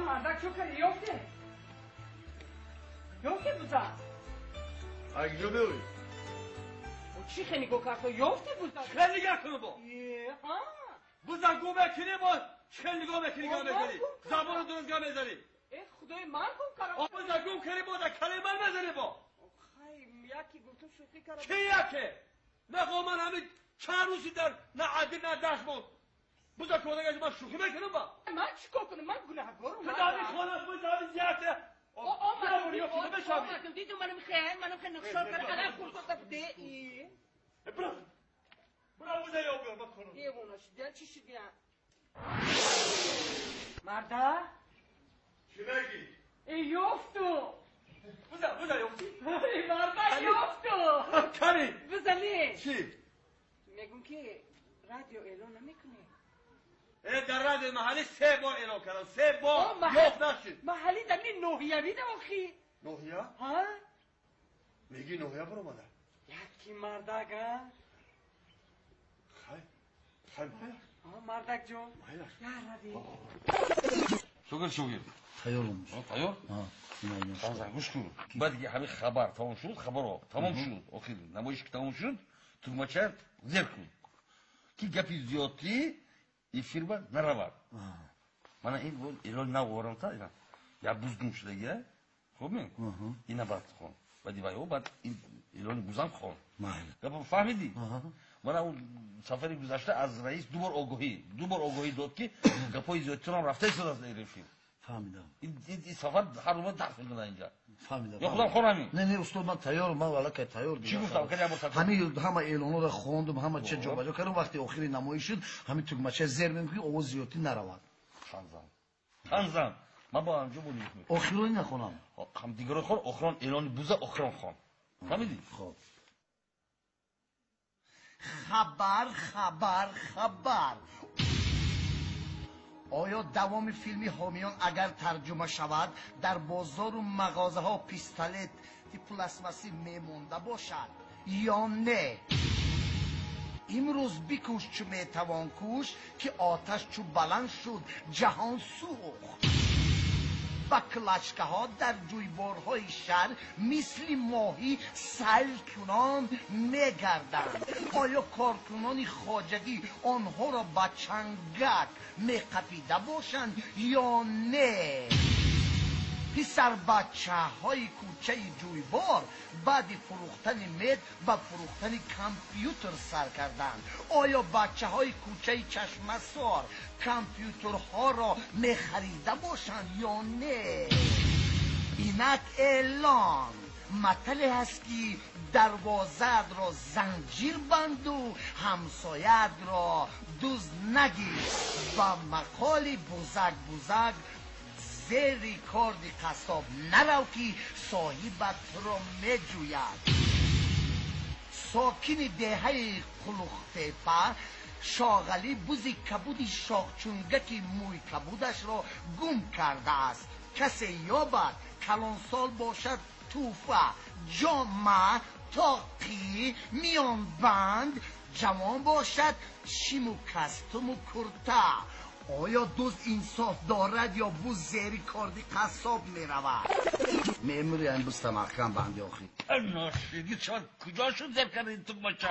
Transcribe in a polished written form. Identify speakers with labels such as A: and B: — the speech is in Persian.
A: مردک چو کنی یفته بوزا
B: اگه بیوی
A: او چی خیلی گو کرد تو یفته بوزا
B: خیلی گه کنو با بوزا گو بکنی با خیلی گو بکنی گا بزنی زبان درست گا بزنی
A: ای خدای من گم کردم
B: بوزا گو کنی با کلی من بزنی با
A: خیلی یکی گفتم شوخی کردم
B: کی یکی نه من همین چند روزی در نه عدی نه دست بود بوزا کودگاش ما شوخی میکنم با
A: من چیکار کنم من گناهگارم
B: خدایی خانم بوزا زیاده
A: من دیدم منم خیلی نقشار کرد الان فرصت بده
B: برو بوزا یا بیار بات کنم
A: دیوونه شدن چی شدن مرده
B: چی بگی
A: ای یفتو
B: بوزا یفتی
A: ای مرده یفتو
B: کاری
A: بزنی
B: چی
A: میگم که رادیو اعلان نمیکنه
B: در رادیو محلی 3 بار اعلان کردم 3 بار یفت نشد
A: محلی در این نوحیه بیدم آخی
B: نوحیه؟
A: ها؟
B: میگی نوحیه برو مادر
A: یکی مردک ها؟
B: خیلی
A: مردک جون یا رادی
C: شوگر
D: تیار olmuş.
C: تیار؟ خانزن گوش کن بعد دیگه همین خبر تمام شد خبر تمام شد اوکی نمایش که تمام شد تگمچه زیر کن که گپی زیادی efir var, nere var? Bana ilol ne uğranta ilan. Ya buzgun şuraya, خوب می؟ اینا بعد خون. بعدی وای او بعد ایرانی بوزم خون. یا فهمیدی؟ من اون سفری گذشته از رئیس دو بار آگاهی داد که گپای زیادتون رفته شد از ایرفی.
D: فهمیدم.
C: این سفر هر روز درس میدن اینجا.
D: فهمیدم.
C: یا خودم خورمی.
D: نه استاد من تیارم من ولی که تیار
C: چی گفتم که
D: همه اعلانا رو خوندم همه چه جا بجا کردم وقتی آخری نمایش شد همین تگمچه زیر میگم آواز زیادی نرود.
C: خانزم من با همجا بودیم.
D: آخری نخونم.
C: هم دیگر خور آخران اعلان بوزه آخران خون. فهمیدی؟
D: خب. خبر آیا دوام فیلمی حامیان اگر ترجمه شود در بازار و مغازه ها پیستالت پلاستماسی میمونده باشد یا نه؟ امروز بکوش چو میتوان کوش که آتش چو بلند شد جهان سوخت. با کلاچکه ها در جویبارهای شهر مثل ماهی سیل کنان میگردند. آیا کارکنان خواجگی آنها را با چنگک میقپیده باشند یا نه؟ پسر بچه های کوچه جویبار بعد فروختن مد و فروختن کامپیوتر سر کردند. آیا بچه های کوچه چشمه سار کامپیوترها را میخریده باشند یا نه؟ اینک اعلان مطلع هست که دروازه را زنجیر بند و همسایت را دوز نگیر و مقال بزرگ زیر کارد قصاب نرو که صاحبت را میجوید. ساکن دهه قلوختیپه شاغلی بوزی کبودی شاخچونگکی موی کبودش را گم کرده است. کسی یابد کلانسال باشد توفه جامعه تاقی میان بند جوان باشد شیمو کستم و کرته. آیا دوز انصاف دارد یا بوز زیری کاردی قصاب میرود؟ میموری این بوز تمخم بنده آخی
C: ناشیدی چون کجا شد زیر کردی تو بچه